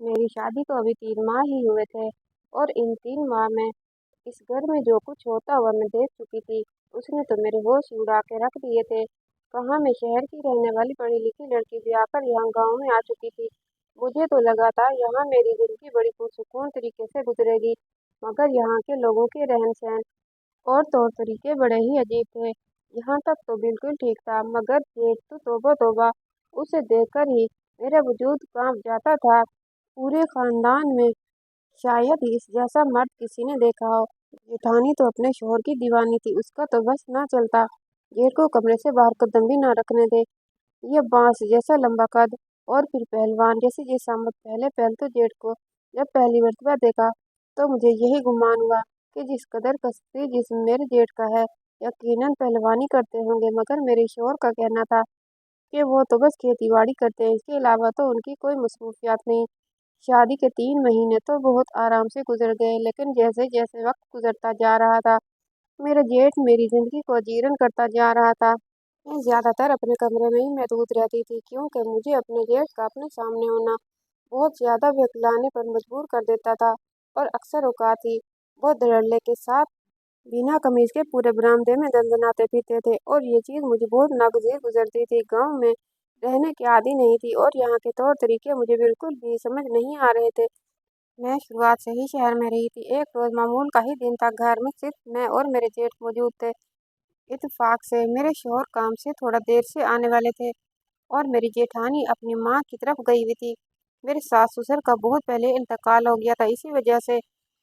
मेरी शादी को अभी 3 माह ही हुए थे और इन 3 माह में इस घर में जो कुछ होता हुआ मैं देख चुकी थी, उसने तो मेरे होश ही उड़ा के रख दिए थे। कहाँ मैं शहर की रहने वाली पढ़ी लिखी लड़की ब्याह यहाँ गाँव में आ चुकी थी। मुझे तो लगा था यहाँ मेरी जिंदगी बड़ी पुरसुकून तरीके से गुजरेगी, मगर यहाँ के लोगों के रहन सहन और तौर तरीके बड़े ही अजीब थे। यहाँ तक तो बिल्कुल ठीक था, मगर जेठ तो तौबा तौबा, उसे देखकर ही मेरा वजूद कांप जाता था। पूरे खानदान में शायद ही इस जैसा मर्द किसी ने देखा हो। जेठानी तो अपने शोहर की दीवानी थी, उसका तो बस ना चलता। जेठ को कमरे से बाहर कदम भी ना रखने दे। ये बांस जैसा लंबा कद और फिर पहलवान जैसी जिस्मात। पहले पहल तो जेठ को जब पहली मर्तबा देखा तो मुझे यही गुमान हुआ कि जिस कदर कसती जिस्म मेरे जेठ का है, यकीनन पहलवानी करते होंगे। मगर मेरे शोहर का कहना था कि वो तो बस खेती बाड़ी करते हैं, इसके अलावा तो उनकी कोई मसरूफियात नहीं। शादी के 3 महीने तो बहुत आराम से गुजर गए, लेकिन जैसे जैसे वक्त गुजरता जा रहा था, मेरा जेठ मेरी जिंदगी को जीर्ण करता जा रहा था। मैं ज्यादातर अपने कमरे में ही महदूद रहती थी, क्योंकि मुझे अपने जेठ का अपने सामने होना बहुत ज्यादा बहलाने पर मजबूर कर देता था। और अक्सर औकात ही वो धड़ल्ले के साथ बिना कमीज के पूरे बरामदे में दंदनाते फिरते थे, और ये चीज मुझे बहुत नागजीर गुजरती थी। गांव में रहने की आदी नहीं थी और यहाँ के तौर तरीके मुझे बिल्कुल भी समझ नहीं आ रहे थे। मैं शुरुआत से ही शहर में रही थी। एक रोज मामूल का ही दिन था, घर में सिर्फ मैं और मेरे जेठ मौजूद थे। इत्तेफाक से मेरे शौहर काम से थोड़ा देर से आने वाले थे और मेरी जेठानी अपनी माँ की तरफ गई हुई थी। मेरे सास ससुर का बहुत पहले इंतकाल हो गया था, इसी वजह से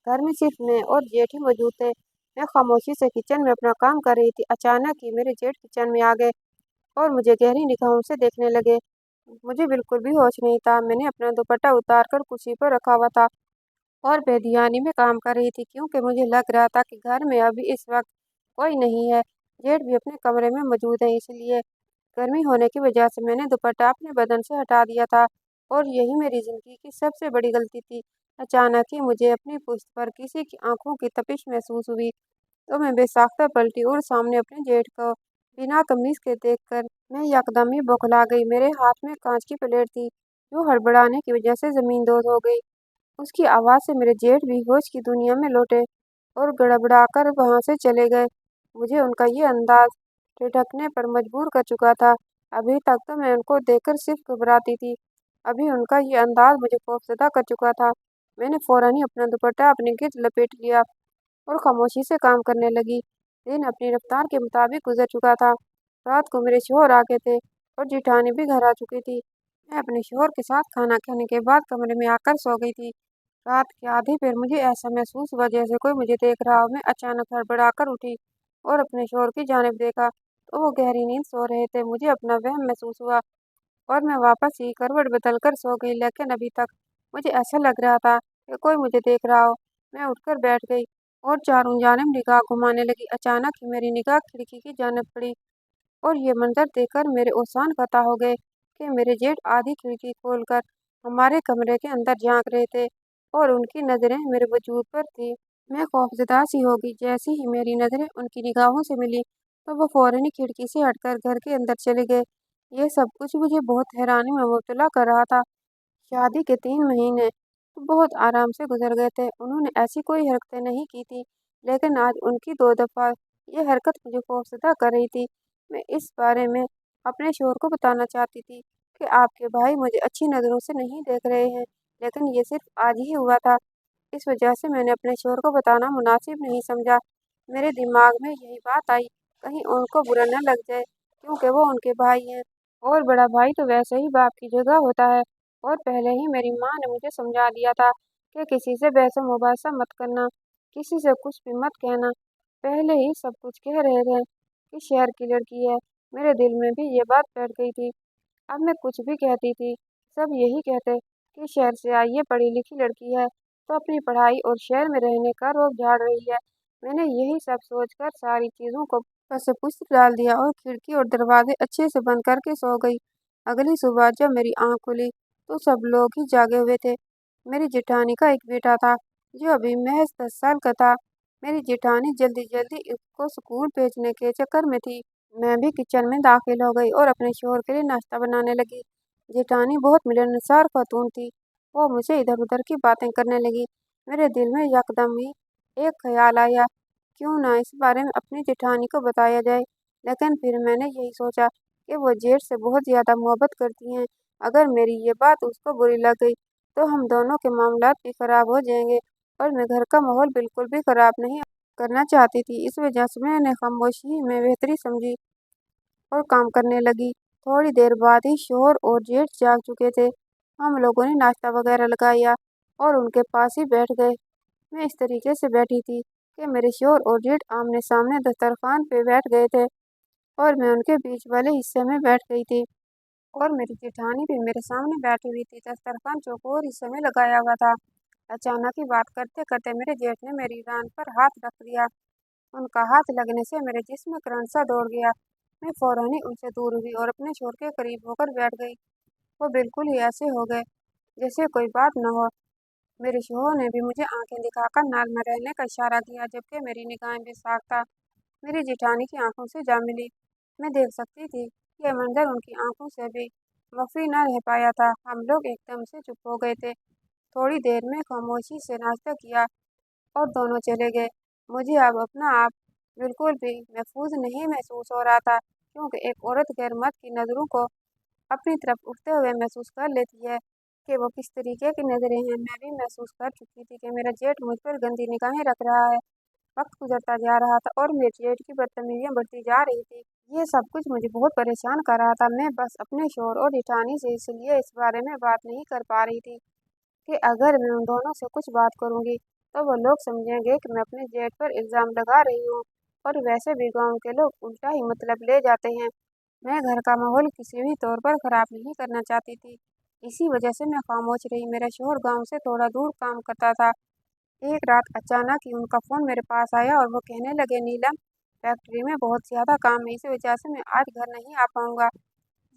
घर में सिर्फ मैं और जेठ ही मौजूद थे। मैं खामोशी से किचन में अपना काम कर रही थी। अचानक ही मेरे जेठ किचन में आ गए और मुझे गहरी निगाहों से देखने लगे। मुझे बिल्कुल भी होश नहीं था। मैंने अपना दुपट्टा उतार कर कुर्सी पर रखा हुआ था और बेध्यानी में काम कर रही थी, क्योंकि मुझे लग रहा था कि घर में अभी इस वक्त कोई नहीं है। जेठ भी अपने कमरे में मौजूद है, इसलिए गर्मी होने की वजह से मैंने दुपट्टा अपने बदन से हटा दिया था। और यही मेरी जिंदगी की सबसे बड़ी गलती थी। अचानक ही मुझे अपनी पुश्त पर किसी की आंखों की तपिश महसूस हुई, तो मैं बेसाख्ता पलटी और सामने अपने जेठ को बिना कमीज के देखकर मैं यकदम ही बौखला गई। मेरे हाथ में कांच की प्लेट थी, जो हड़बड़ाने की वजह से जमीन दोज हो गई। उसकी आवाज़ से मेरे जेठ भी होश की दुनिया में लौटे और गड़बड़ाकर वहां से चले गए। मुझे उनका ये अंदाज ठिठकने पर मजबूर कर चुका था। अभी तक तो मैं उनको देखकर सिर्फ घबराती थी, अभी उनका ये अंदाज मुझे खौफजदा कर चुका था। मैंने फौरन ही अपना दुपट्टा अपने गिर्द लपेट लिया और खामोशी से काम करने लगी। दिन अपनी रफ्तार के मुताबिक गुजर चुका था। रात को मेरे शौहर आ गए थे और जेठानी भी घर आ चुकी थी। मैं अपने शौहर के साथ खाना खाने के बाद कमरे में आकर सो गई थी। रात के आधे पर मुझे ऐसा महसूस हुआ जैसे कोई मुझे देख रहा हो। मैं अचानक हड़बड़ाकर उठी और अपने शौहर की जानिब देखा, तो वो गहरी नींद सो रहे थे। मुझे अपना वहम महसूस हुआ और मैं वापस ही करवट बदल कर सो गई, लेकिन अभी तक मुझे ऐसा लग रहा था कि कोई मुझे देख रहा हो। मैं उठकर बैठ गई और चारों जानिब निगाह घुमाने लगी। अचानक ही मेरी निगाह खिड़की की जानिब पड़ी और ये मंजर देखकर मेरे ओसान खता हो गए कि मेरे जेठ आधी खिड़की खोलकर हमारे कमरे के अंदर झांक रहे थे और उनकी नज़रें मेरे वजूद पर थी। मैं खौफजदा सी हो गई। जैसी ही मेरी नज़रें उनकी निगाहों से मिली, तो वो फौरन ही खिड़की से हटकर घर के अंदर चले गए। ये सब कुछ मुझे बहुत हैरानी में मुब्तला कर रहा था। शादी के 3 महीने तो बहुत आराम से गुजर गए थे। उन्होंने ऐसी कोई हरकतें नहीं की थी, लेकिन आज उनकी 2 दफ़ा ये हरकत मुझे खौफजदा कर रही थी। मैं इस बारे में अपने शौहर को बताना चाहती थी कि आपके भाई मुझे अच्छी नज़रों से नहीं देख रहे हैं, लेकिन ये सिर्फ आज ही हुआ था। इस वजह से मैंने अपने शौहर को बताना मुनासिब नहीं समझा। मेरे दिमाग में यही बात आई, कहीं उनको बुरा न लग जाए, क्योंकि वो उनके भाई हैं और बड़ा भाई तो वैसे ही बाप की जगह होता है। और पहले ही मेरी माँ ने मुझे समझा दिया था कि किसी से बहस मुबासा मत करना, किसी से कुछ भी मत कहना। पहले ही सब कुछ कह रहे थे कि शहर की लड़की है। मेरे दिल में भी ये बात बैठ गई थी। अब मैं कुछ भी कहती थी, सब यही कहते कि शहर से आई है, पढ़ी लिखी लड़की है, तो अपनी पढ़ाई और शहर में रहने का रोब झाड़ रही है। मैंने यही सब सोचकर सारी चीज़ों को से पुस्त डाल दिया और खिड़की और दरवाजे अच्छे से बंद करके सो गई। अगली सुबह जब मेरी आँख खुली, तो सब लोग ही जागे हुए थे। मेरी जेठानी का एक बेटा था, जो अभी महज 10 साल का था। मेरी जेठानी जल्दी जल्दी उसको स्कूल भेजने के चक्कर में थी। मैं भी किचन में दाखिल हो गई और अपने शौहर के लिए नाश्ता बनाने लगी। जेठानी बहुत मिलनसार खातून थी वो मुझे इधर उधर की बातें करने लगी। मेरे दिल में यकदम ही एक ख्याल आया, क्यों ना इस बारे में अपनी जेठानी को बताया जाए। लेकिन फिर मैंने यही सोचा कि वो जेठ से बहुत ज़्यादा मोहब्बत करती हैं। अगर मेरी ये बात उसको बुरी लग गई तो हम दोनों के मामलात भी खराब हो जाएंगे, और मैं घर का माहौल बिल्कुल भी खराब नहीं करना चाहती थी। इस वजह से मैंने खामोशी में बेहतरी समझी और काम करने लगी। थोड़ी देर बाद ही शोहर और जेठ जाग चुके थे। हम लोगों ने नाश्ता वगैरह लगाया और उनके पास ही बैठ गए। मैं इस तरीके से बैठी थी कि मेरे शोहर और जेठ आमने सामने दस्तरखान पे बैठ गए थे और मैं उनके बीच वाले हिस्से में बैठ गई थी, और मेरी जेठानी भी मेरे सामने बैठी हुई थी। दस्तरखान चौकोर हिस्से में लगाया हुआ था। अचानक ही बात करते करते मेरे जेठ ने मेरी रान पर हाथ रख दिया। उनका हाथ लगने से मेरे जिस्म में करंट सा दौड़ गया। मैं फौरन ही उनसे दूर हुई और अपने शोर के करीब होकर बैठ गई। वो बिल्कुल ही ऐसे हो गए जैसे कोई बात न हो। मेरे शोहर ने भी मुझे आंखें दिखाकर नाक में रहने का इशारा दिया, जबकि मेरी निगाहें बेसाख्ता मेरी जेठानी की आंखों से जा मिली। मैं देख सकती थी कि यह मंजर उनकी आंखों से भी मख्फी न रह पाया था। हम लोग एकदम से चुप हो गए थे। थोड़ी देर में खामोशी से नाश्ता किया और दोनों चले गए। मुझे अब अपना आप बिल्कुल भी महफूज नहीं महसूस हो रहा था, क्योंकि एक औरत गैर मर्द की नज़रों को अपनी तरफ उठते हुए महसूस कर लेती है कि वो किस तरीके की नज़रें हैं। मैं भी महसूस कर चुकी थी कि मेरा जेठ मुझ पर गंदी निगाहें रख रहा है। वक्त गुजरता जा रहा था और मेरे जेठ की बदतमीजियां बढ़ती जा रही थी। ये सब कुछ मुझे बहुत परेशान कर रहा था। मैं बस अपने शोहर और जेठानी से इसलिए इस बारे में बात नहीं कर पा रही थी कि अगर मैं उन दोनों से कुछ बात करूंगी तो वो लोग समझेंगे कि मैं अपने जेठ पर इल्ज़ाम लगा रही हूँ, और वैसे भी गांव के लोग उल्टा ही मतलब ले जाते हैं। मैं घर का माहौल किसी भी तौर पर खराब नहीं करना चाहती थी। इसी वजह से मैं खामोश रही। मेरा शोहर गांव से थोड़ा दूर काम करता था। एक रात अचानक ही उनका फ़ोन मेरे पास आया और वो कहने लगे, नीलम, फैक्ट्री में बहुत ज़्यादा काम है, इस वजह से मैं आज घर नहीं आ पाऊंगा।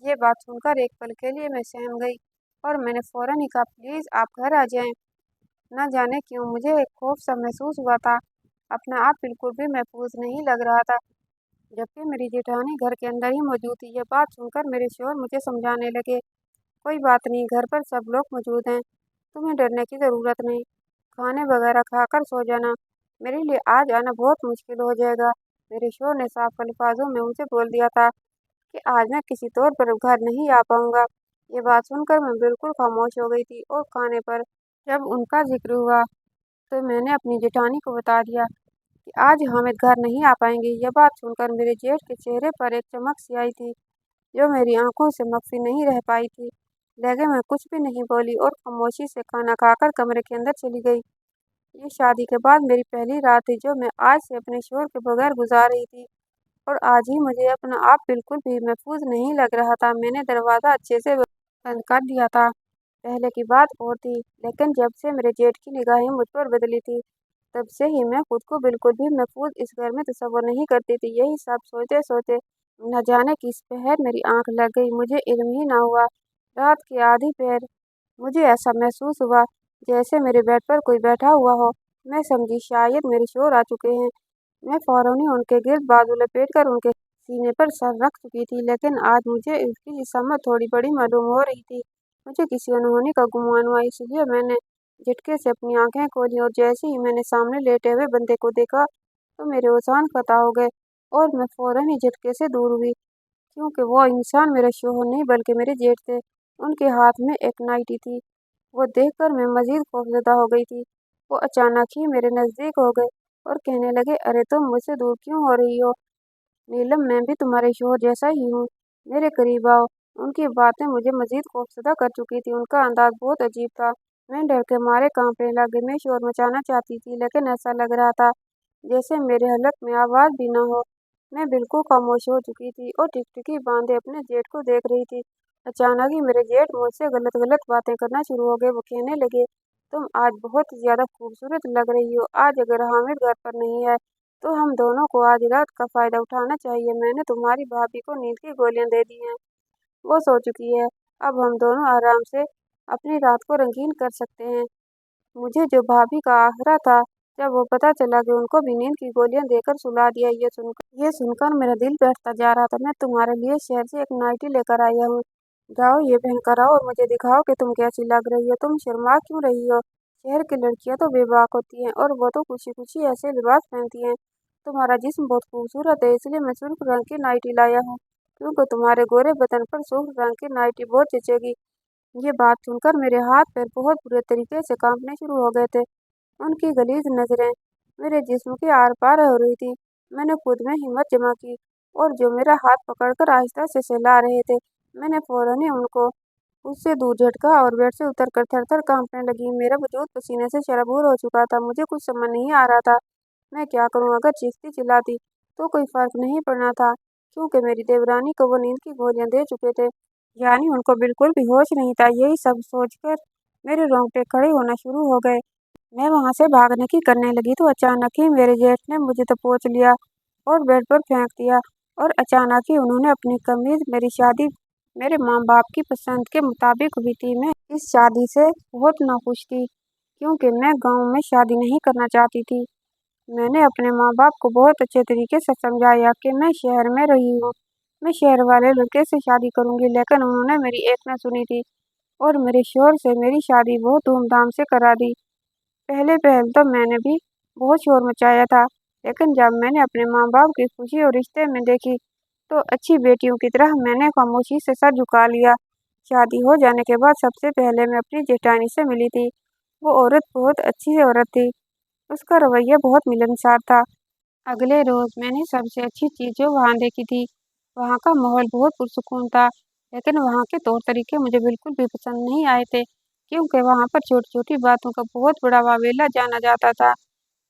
ये बात सुनकर एक पल के लिए मैं सहम गई और मैंने फ़ौरन ही कहा, प्लीज़ आप घर आ जाएं। न जाने क्यों मुझे एक खौफ सा महसूस हुआ था। अपना आप बिल्कुल भी महफूज नहीं लग रहा था, जबकि मेरी जेठानी घर के अंदर ही मौजूद थी। ये बात सुनकर मेरे शोहर मुझे समझाने लगे, कोई बात नहीं, घर पर सब लोग मौजूद हैं, तुम्हें डरने की ज़रूरत नहीं, खाने वगैरह खाकर सो जाना, मेरे लिए आज आना बहुत मुश्किल हो जाएगा। मेरे शोहर ने साफ अल्फाजों में उनसे बोल दिया था कि आज मैं किसी तौर पर घर नहीं आ पाऊंगा। ये बात सुनकर मैं बिल्कुल खामोश हो गई थी, और खाने पर जब उनका जिक्र हुआ तो मैंने अपनी जेठानी को बता दिया कि आज हामिद घर नहीं आ पाएंगे। यह बात सुनकर मेरे जेठ के चेहरे पर एक चमक सी आई थी जो मेरी आंखों से मख्फी नहीं रह पाई थी। लेकिन मैं कुछ भी नहीं बोली और खामोशी से खाना खाकर कमरे के अंदर चली गई। ये शादी के बाद मेरी पहली रात थी जो मैं आज से अपने शोहर के बगैर गुजार रही थी, और आज ही मुझे अपना आप बिल्कुल भी महफूज नहीं लग रहा था। मैंने दरवाज़ा अच्छे से बंद कर दिया था। पहले की बात और थी, लेकिन जब से मेरे जेठ की निगाहें मुझ पर बदली थी, तब से ही मैं खुद को बिल्कुल भी महफूज इस घर में तस्वर नहीं करती थी। यही सब सोचते सोचते न जाने किस पहर मेरी आंख लग गई, मुझे इल्म ही ना हुआ। रात की आधी पहर मुझे ऐसा महसूस हुआ जैसे मेरे बेड पर कोई बैठा हुआ हो। मैं समझी शायद मेरे शोहर आ चुके हैं। मैं फौरन ही उनके गिर्द बाजू लपेटकर उनके सीने पर सर रख चुकी थी, लेकिन आज मुझे इसकी समझ थोड़ी बड़ी मालूम हो रही थी। मुझे किसी अनहोनी का गुमान हुआ, इसलिए मैंने झटके से अपनी आंखें खोली, और जैसे ही मैंने सामने लेटे हुए बंदे को देखा तो मेरे होशान खता हो गए और मैं फौरन ही झटके से दूर हुई, क्योंकि वो इंसान मेरे शोहर नहीं बल्कि मेरे जेठ थे। उनके हाथ में एक नाइटी थी। वो देखकर मैं मजीद खौफजदा हो गई थी। वो अचानक ही मेरे नज़दीक हो गए और कहने लगे, अरे तुम मुझसे दूर क्यों हो रही हो नीलम, मैं भी तुम्हारे शोहर जैसा ही हूँ, मेरे करीब आओ। उनकी बातें मुझे मजीद खौफजदा कर चुकी थी। उनका अंदाज बहुत अजीब था। मैं डर के मारे कांपने लगी। मैं शोर मचाना चाहती थी, लेकिन ऐसा लग रहा था जैसे मेरे हलक में आवाज़ भी न हो। मैं बिल्कुल खामोश हो चुकी थी और टिकटिकी बांधे अपने जेठ को देख रही थी। अचानक ही मेरे जेठ मुझसे गलत गलत बातें करना शुरू हो गए। वो कहने लगे, तुम आज बहुत ज़्यादा खूबसूरत लग रही हो। आज अगर हामिद घर पर नहीं है तो हम दोनों को आज रात का फ़ायदा उठाना चाहिए। मैंने तुम्हारी भाभी को नींद की गोलियां दे दी हैं, वो सो चुकी है। अब हम दोनों आराम से अपनी रात को रंगीन कर सकते हैं। मुझे जो भाभी का आसरा था, जब वो पता चला कि उनको भी नींद की गोलियां देकर सुला दिया, ये सुनकर मेरा दिल बैठता जा रहा था। मैं तुम्हारे लिए शहर से एक नाइटी लेकर आया हूँ, जाओ ये पहनकर आओ और मुझे दिखाओ कि तुम कैसी लग रही हो। तुम शर्मा क्यों रही हो? शहर की लड़कियां तो बेबाक होती हैं और वो तो खुशी खुशी ऐसे लिबास पहनती हैं। तुम्हारा जिस्म बहुत खूबसूरत है, इसलिए मैं सुर्ख रंग की नाइटी लाया हूँ, क्योंकि तुम्हारे गोरे बदन पर सुर्ख रंग की नाइटी बहुत जचेगी। ये बात सुनकर मेरे हाथ पैर बहुत बुरे तरीके से कांपने शुरू हो गए थे। उनकी गलीज नजरें मेरे जिस्म के आर पार हो रही थी। मैंने खुद में हिम्मत जमा की और जो मेरा हाथ पकड़कर आहिस्ता से सहला रहे थे, मैंने फौरन ही उनको उससे दूर झटका और बेड से उतरकर थर-थर कांपने लगी। मेरा वजूद पसीने से शराबूर हो चुका था। मुझे कुछ समझ नहीं आ रहा था, मैं क्या करूं? अगर चीखती-चिल्लाती तो कोई फर्क नहीं पड़ना था, क्योंकि मेरी देवरानी को वो नींद की गोलियां दे चुके थे। यानी उनको बिल्कुल भी होश नहीं था। यही सब सोचकर मेरे रोंगटे खड़े होना शुरू हो गए। मैं वहां से भागने की करने लगी तो अचानक ही मेरे जेठ ने मुझे दबोच लिया और बेड पर फेंक दिया। और अचानक ही उन्होंने अपनी कमीज, मेरी शादी मेरे माँ बाप की पसंद के मुताबिक हुई थी। मैं इस शादी से बहुत नाखुश थी, क्योंकि मैं गांव में शादी नहीं करना चाहती थी। मैंने अपने माँ बाप को बहुत अच्छे तरीके से समझाया कि मैं शहर में रही हूँ, मैं शहर वाले लड़के से शादी करूंगी, लेकिन उन्होंने मेरी एक न सुनी थी और मेरे शोहर से मेरी शादी बहुत धूमधाम से करा दी। पहले पहल तो मैंने भी बहुत शोर मचाया था, लेकिन जब मैंने अपने माँ बाप की खुशी और रिश्ते में देखी, तो अच्छी बेटियों की तरह मैंने खामोशी से सर झुका लिया। शादी हो जाने के बाद सबसे पहले मैं अपनी जेठानी से मिली थी। वो औरत बहुत अच्छी औरत थी, उसका रवैया बहुत मिलनसार था। अगले रोज मैंने सबसे अच्छी चीज जो वहाँ देखी थी। वहाँ का माहौल बहुत पुरसुकून था, लेकिन वहाँ के तौर तरीके मुझे बिल्कुल भी पसंद नहीं आए थे, क्योंकि वहाँ पर छोटी छोटी बातों का बहुत बड़ा वावेला जाना जाता था।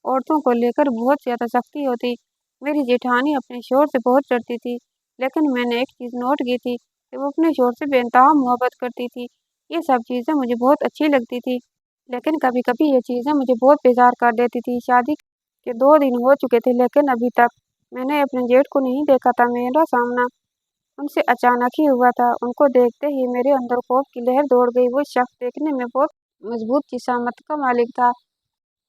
औरतों को लेकर बहुत ज्यादा सख्ती होती। मेरी जेठानी अपने शोहर से बहुत डरती थी, लेकिन मैंने एक चीज नोट की थी कि वो अपने शोहर से बेइंतहा मोहब्बत करती थी। ये सब चीजें मुझे बहुत अच्छी लगती थी, लेकिन कभी कभी ये चीजें मुझे बहुत बेजार कर देती थी। शादी के 2 दिन हो चुके थे, लेकिन अभी तक मैंने अपने जेठ को नहीं देखा था। मेरा सामना उनसे अचानक ही हुआ था। उनको देखते ही मेरे अंदर खौफ की लहर दौड़ गई। वो शख्स देखने में बहुत मजबूत जिसामत का मालिक था,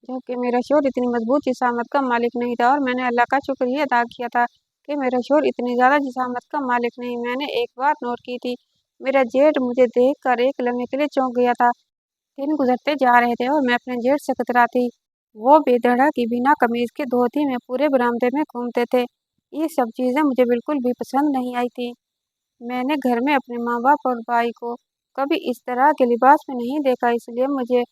जबकि मेरा शोर इतनी मजबूत जिसामत का मालिक नहीं था। और मैंने अल्लाह का शुक्र ही अदा किया था कि मेरा शोर इतनी ज़्यादा जिसामत का मालिक नहीं। मैंने एक बात नोट की थी, मेरा जेठ मुझे देखकर एक लम्हे के लिए चौंक गया था। दिन गुजरते जा रहे थे और मैं अपने जेठ से कतराती। वो बेधड़क की बिना कमीज के धोती में पूरे बरामदे में घूमते थे। ये सब चीज़ें मुझे बिल्कुल भी पसंद नहीं आई थी। मैंने घर में अपने माँ बाप और भाई को कभी इस तरह के लिबास में नहीं देखा, इसलिए मुझे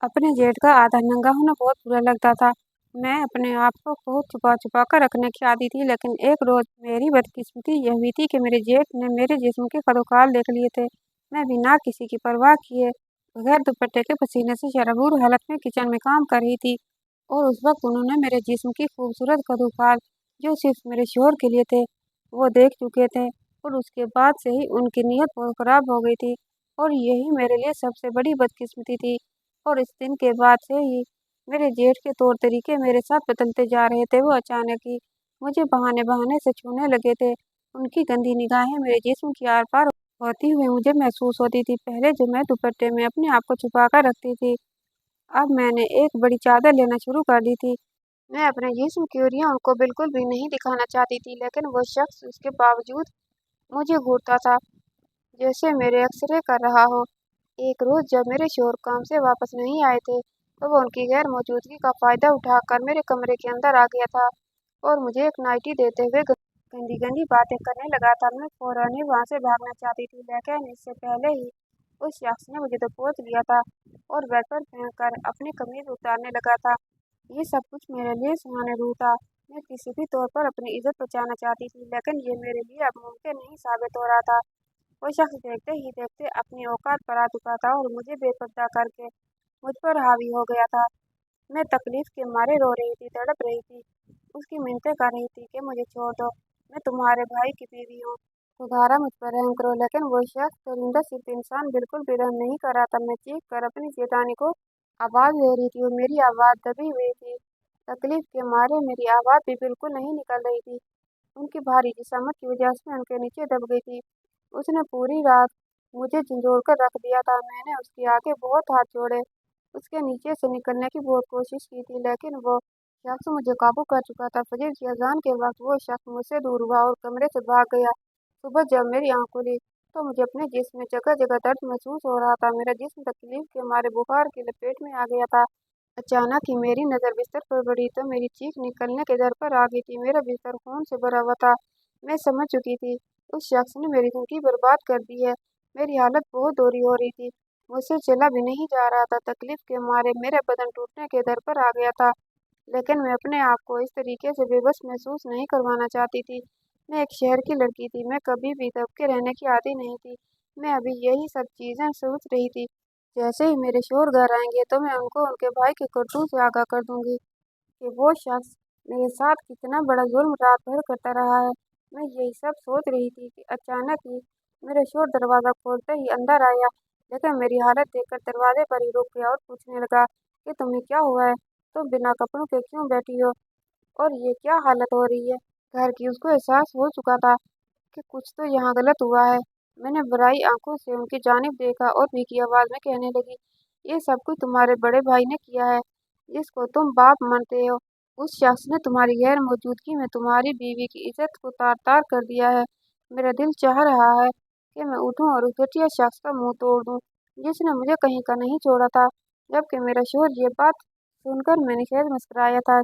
अपने जेठ का आधा नंगा होना बहुत बुरा लगता था। मैं अपने आप को बहुत छुपा छुपा कर रखने की आदी थी, लेकिन एक रोज मेरी बदकिस्मती यह हुई थी कि मेरे जेठ ने मेरे जिस्म के खदोखाल देख लिए थे। मैं बिना किसी की परवाह किए बगैर दुपट्टे के पसीने से शराबूर हालत में किचन में काम कर रही थी, और उस वक्त उन्होंने मेरे जिस्म की खूबसूरत खदोखाल, जो सिर्फ मेरे शोहर के लिए थे, वो देख चुके थे। और उसके बाद से ही उनकी नीयत बहुत खराब हो गई थी, और यही मेरे लिए सबसे बड़ी बदकिस्मती थी। और इस दिन के बाद से ही मेरे जेठ के तौर तरीके मेरे साथ बदलते जा रहे थे। वो अचानक ही मुझे बहाने बहाने से छूने लगे थे। उनकी गंदी निगाहें मेरे जिस्म की आर पार होती हुई मुझे महसूस होती थी। पहले जो मैं दुपट्टे में अपने आप को छुपा कर रखती थी, अब मैंने एक बड़ी चादर लेना शुरू कर दी थी। मैं अपने जिस्म की उंगलियां उनको बिल्कुल भी नहीं दिखाना चाहती थी, लेकिन वो शख्स उसके बावजूद मुझे घूरता था, जैसे मेरे एक्सरे कर रहा हो। एक रोज जब मेरे शोहर काम से वापस नहीं आए थे, तो वो उनकी गैर मौजूदगी का फायदा उठाकर मेरे कमरे के अंदर आ गया था और मुझे एक नाइटी देते हुए गंदी गंदी बातें करने लगा था। मैं फौरन ही वहां से भागना चाहती थी, लेकिन इससे पहले ही उस शख्स ने मुझे दबोच लिया था और बेड पर फेंक कर अपनी कमीज उतारने लगा था। ये सब कुछ मेरे लिए सुहाने रूह था। मैं किसी भी तौर पर अपनी इज्जत बचाना चाहती थी, लेकिन ये मेरे लिए अब मुमकिन नहीं साबित हो रहा था। वो शख्स देखते ही देखते अपनी औकात पर आ चुका था और मुझे बेपर्दा करके मुझ पर हावी हो गया था। मैं तकलीफ के मारे रो रही थी, तड़प रही थी, उसकी मिन्नतें कर रही थी कि मुझे छोड़ दो, मैं तुम्हारे भाई की बीवी हूँ, खुदारा मुझ पर रहम करो। लेकिन वो शख्स परिंदा सिर्फ इंसान बिल्कुल भी रहम नहीं कर रहा था। मैं चीख कर अपनी जेठानी को आवाज़ दे रही थी और मेरी आवाज़ दबी हुई थी। तकलीफ के मारे मेरी आवाज़ भी बिल्कुल नहीं निकल रही थी। उनकी भारी जिसामत की वजह से मैं उनके नीचे दब गई थी। उसने पूरी रात मुझे झंझोड़ कर रख दिया था। मैंने उसके आगे बहुत हाथ जोड़े, उसके नीचे से निकलने की बहुत कोशिश की थी, लेकिन वो शख्स मुझे काबू कर चुका था। फजर की अजान के वक्त वो शख्स मुझसे दूर हुआ और कमरे से भाग गया। सुबह जब मेरी आँख खुली, तो मुझे अपने जिस्म में जगह जगह दर्द महसूस हो रहा था। मेरा जिस्म तकलीफ के मारे बुखार की लपेट में आ गया था। अचानक ही मेरी नज़र बिस्तर पर पड़ी तो मेरी चीख निकलने के दर पर आ गई थी। मेरा बिस्तर खून से भरा हुआ था। मैं समझ चुकी थी उस शख्स ने मेरी जिंदगी बर्बाद कर दी है। मेरी हालत बहुत बुरी हो रही थी। मुझसे चला भी नहीं जा रहा था। तकलीफ के मारे मेरा बदन टूटने के दर पर आ गया था। लेकिन मैं अपने आप को इस तरीके से बेबस महसूस नहीं करवाना चाहती थी। मैं एक शहर की लड़की थी। मैं कभी भी दबके रहने की आदी नहीं थी। मैं अभी यही सब चीज़ें सोच रही थी। जैसे ही मेरे शोहर घर आएंगे तो मैं उनको उनके भाई के करतूत से आगाह कर दूंगी कि वो शख्स मेरे साथ कितना बड़ा जुल्म रात भर करता रहा है। मैं यही सब सोच रही थी कि अचानक ही मेरा शोहर दरवाज़ा खोलते ही अंदर आया। लेकिन मेरी हालत देखकर दरवाजे पर ही रुक गया और पूछने लगा कि तुम्हें क्या हुआ है? तुम बिना कपड़ों के क्यों बैठी हो? और ये क्या हालत हो रही है? घर की उसको एहसास हो चुका था कि कुछ तो यहाँ गलत हुआ है। मैंने बुराई आंखों से उनकी जानिब देखा और भीगी आवाज़ में कहने लगी, ये सब कुछ तुम्हारे बड़े भाई ने किया है, जिसको तुम बाप मानते हो। उस शख्स ने तुम्हारी गैर मौजूदगी में तुम्हारी बीवी की इज्जत को तार तार कर दिया है। मेरा दिल चाह रहा है कि मैं उठूं और उस घटिया शख्स का मुंह तोड़ दूं, जिसने मुझे कहीं का नहीं छोड़ा था। जबकि मेरा शोहर ये बात सुनकर मैंने शायद मुस्कुराया था।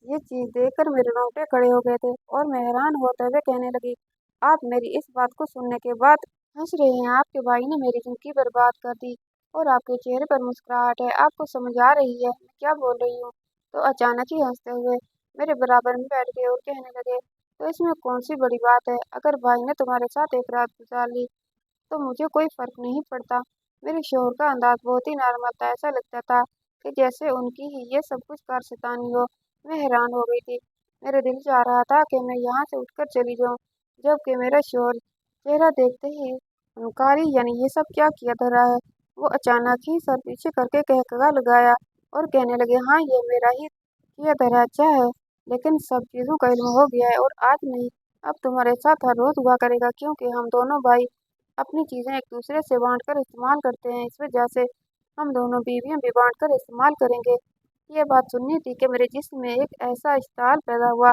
ये चीज़ देखकर मेरे रोंगटे खड़े हो गए थे और मैं हैरान होते हुए कहने लगी, आप मेरी इस बात को सुनने के बाद हंस रहे हैं? आपके भाई ने मेरी जिंदगी बर्बाद कर दी और आपके चेहरे पर मुस्कुराहट है। आपको समझ आ रही है मैं क्या बोल रही हूँ? तो अचानक ही हंसते हुए मेरे बराबर में बैठ गए और कहने लगे, तो इसमें कौन सी बड़ी बात है? अगर भाई ने तुम्हारे साथ एक रात गुजार ली तो मुझे कोई फ़र्क नहीं पड़ता। मेरे शोहर का अंदाज़ बहुत ही नॉर्मल था। ऐसा लगता था कि जैसे उनकी ही ये सब कुछ कारस्तानी हो। मैं हैरान हो गई थी। मेरा दिल चाह रहा था कि मैं यहाँ से उठकर चली जाऊँ, जबकि मेरा शोहर चेहरा देखते ही हुंकारी यानी ये सब क्या किया धरा है। वो अचानक ही सर पीछे करके कहकहा लगाया और कहने लगे, हाँ, ये मेरा ही किया धरा अच्छा है, लेकिन सब चीज़ों का इल्म हो गया है और आज नहीं, अब तुम्हारे साथ हर रोज़ हुआ करेगा, क्योंकि हम दोनों भाई अपनी चीज़ें एक दूसरे से बाँटकर इस्तेमाल करते हैं। इस वजह से हम दोनों बीवियाँ भी बाँटकर इस्तेमाल करेंगे। ये बात सुननी थी कि मेरे जिस्म में एक ऐसा इश्तिहाल पैदा हुआ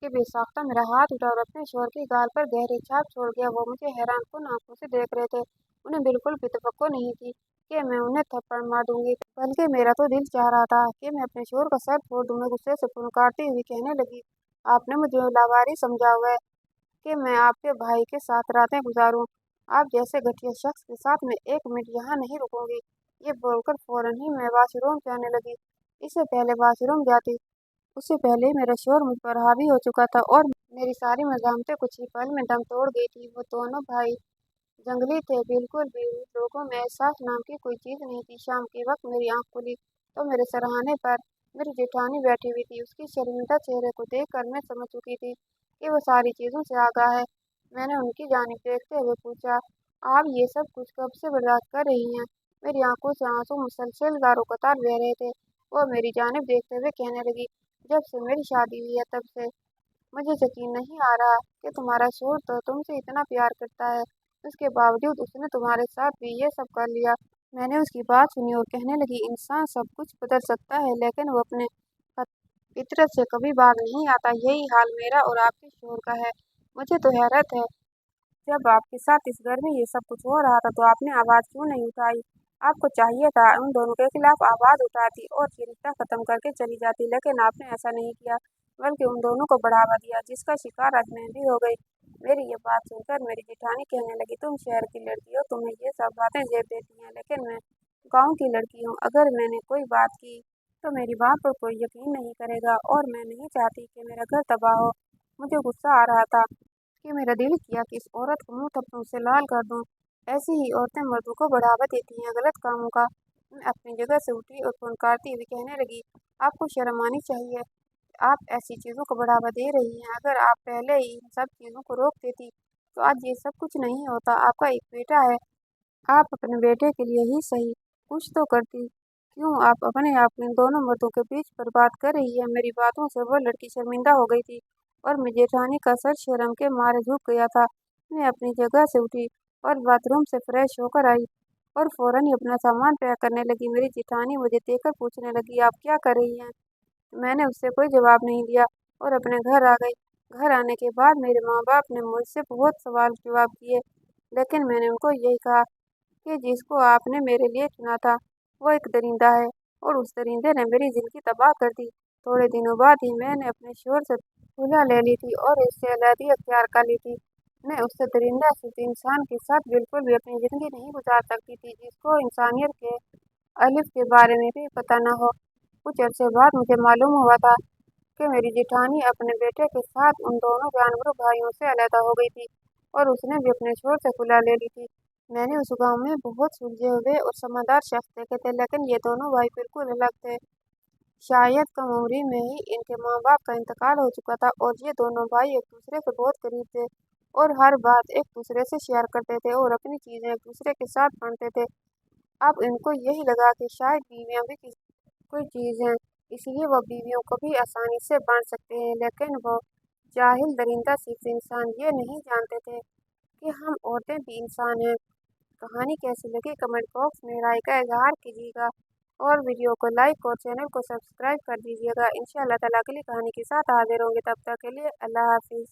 कि बेसाख्ता मेरा हाथ उठा और अपने शोहर के गाल पर गहरी छाप छोड़ गया। वो मुझे हैरानकुन आंखों से देख रहे थे। उन्हें बिल्कुल भी तवक्को नहीं थी कि मैं उन्हें थप्पड़ मार दूंगी, बल्कि मेरा तो दिल चाह रहा था कि मैं अपने शोहर का सर फोड़ दूं। मैं गुस्से से फुनकारती हुई कहने लगी, आपने मुझे लावारिस समझा हुआ है कि मैं आपके भाई के साथ रातें गुजारूं। आप जैसे घटिया शख्स के साथ मैं एक मिनट यहाँ नहीं रुकूंगी। ये बोलकर फौरन ही मैं वाशरूम जाने लगी। इससे पहले वाशरूम जाती उससे पहले ही मेरा शोर मुझ पर हावी हो चुका था और मेरी सारी मज़ामतें कुछ ही पल में दम तोड़ गई थी। वो दोनों भाई जंगली थे, बिल्कुल भी उन लोगों में एहसास नाम की कोई चीज़ नहीं थी। शाम के वक्त मेरी आंख खुली तो मेरे सरहाने पर मेरी जेठानी बैठी हुई थी। उसकी शर्मिंदा चेहरे को देखकर मैं समझ चुकी थी कि वो सारी चीज़ों से आगाह है। मैंने उनकी जानिब देखते हुए पूछा, आप ये सब कुछ कब से बर्दाश्त कर रही हैं? मेरी आंखों से आंसू मुसलसल दारों-कतार बह रहे थे। वो मेरी जानिब देखते हुए कहने लगी, जब से मेरी शादी हुई है तब से मुझे यकीन नहीं आ रहा कि तुम्हारा शोहर तो तुमसे इतना प्यार करता है, उसके बावजूद उसने तुम्हारे साथ भी ये सब कर लिया। मैंने उसकी बात सुनी और कहने लगी, इंसान सब कुछ बदल सकता है लेकिन वो अपने फितरत से कभी बाग नहीं आता। यही हाल मेरा और आपके शोहर का है। मुझे तो हैरत है, जब आपके साथ इस घर में ये सब कुछ हो रहा था तो आपने आवाज़ क्यों नहीं उठाई? आपको चाहिए था उन दोनों के खिलाफ आवाज़ उठाती और ये रिश्ता ख़त्म करके चली जाती, लेकिन आपने ऐसा नहीं किया, बल्कि उन दोनों को बढ़ावा दिया, जिसका शिकार आज मैं भी हो गई। मेरी ये बात सुनकर मेरी जेठानी कहने लगी, तुम शहर की लड़की हो, तुम्हें ये सब बातें जेब देती हैं, लेकिन मैं गाँव की लड़की हूँ। अगर मैंने कोई बात की तो मेरी बात पर कोई यकीन नहीं करेगा और मैं नहीं चाहती कि मेरा घर तबाह हो। मुझे गुस्सा आ रहा था कि मेरा दिल किया कि इस औरत को मुंह थप्पड़ों से लाल कर दूं। ऐसी ही औरतें मर्दों को बढ़ावा देती हैं गलत कामों का। मैं अपनी जगह से उठी और फुनकारती हुई कहने लगी, आपको शर्म आनी चाहिए। आप ऐसी चीज़ों को बढ़ावा दे रही हैं। अगर आप पहले ही इन सब चीज़ों को रोक देती तो आज ये सब कुछ नहीं होता। आपका एक बेटा है, आप अपने बेटे के लिए ही सही कुछ तो करती। क्यों आप अपने आप को इन दोनों मर्दों के बीच बर्बाद कर रही है? मेरी बातों से वो लड़की शर्मिंदा हो गई थी और मेरी जेठानी का सर शर्म के मारे झुक गया था। मैं अपनी जगह से उठी और बाथरूम से फ्रेश होकर आई और फौरन ही अपना सामान पैक करने लगी। मेरी जेठानी मुझे देखकर पूछने लगी, आप क्या कर रही हैं? मैंने उससे कोई जवाब नहीं दिया और अपने घर आ गई। घर आने के बाद मेरे माँ बाप ने मुझसे बहुत सवाल जवाब किए। लेकिन मैंने उनको यही कहा कि जिसको आपने मेरे लिए चुना था वो एक दरिंदा है और उस दरिंदे ने मेरी जिंदगी तबाह कर दी। थोड़े दिनों बाद ही मैंने अपने शोहर से सुलह ले ली थी और उससे अलहदी अख्तियार कर ली थी। मैं उससे दरिंदा सिर्फ इंसान के साथ बिल्कुल भी अपनी जिंदगी नहीं गुजार सकती थी जिसको इंसानियत के अलिफ के बारे में भी पता न हो। कुछ अरसे बाद मुझे मालूम हुआ था कि मेरी जेठानी अपने बेटे के साथ उन दोनों जानवरों भाइयों से अलहदा हो गई थी और उसने भी अपने शोहर से खुला ले ली थी। मैंने उस गांव में बहुत सुलझे हुए और समझदार शख्स देखे थे, लेकिन ये दोनों भाई बिल्कुल अलग थे। शायद कम उम्री में ही इनके माँ बाप का इंतकाल हो चुका था और ये दोनों भाई एक दूसरे के बहुत करीब थे और हर बात एक दूसरे से शेयर करते थे और अपनी चीज़ें एक दूसरे के साथ बांटते थे। अब इनको यही लगा कि शायद बीवियां भी कोई चीज़ हैं, इसलिए वो बीवियों को भी आसानी से बांट सकते हैं, लेकिन वो जाहिल दरिंदा सिर्फ इंसान ये नहीं जानते थे कि हम औरतें भी इंसान हैं। कहानी कैसी लगी कमेंट बॉक्स में राय का इजहार कीजिएगा और वीडियो को लाइक और चैनल को सब्सक्राइब कर दीजिएगा। इंशाअल्लाह ताला अगली कहानी के साथ हाजिर होंगे, तब तक के लिए अल्लाह हाफिज़।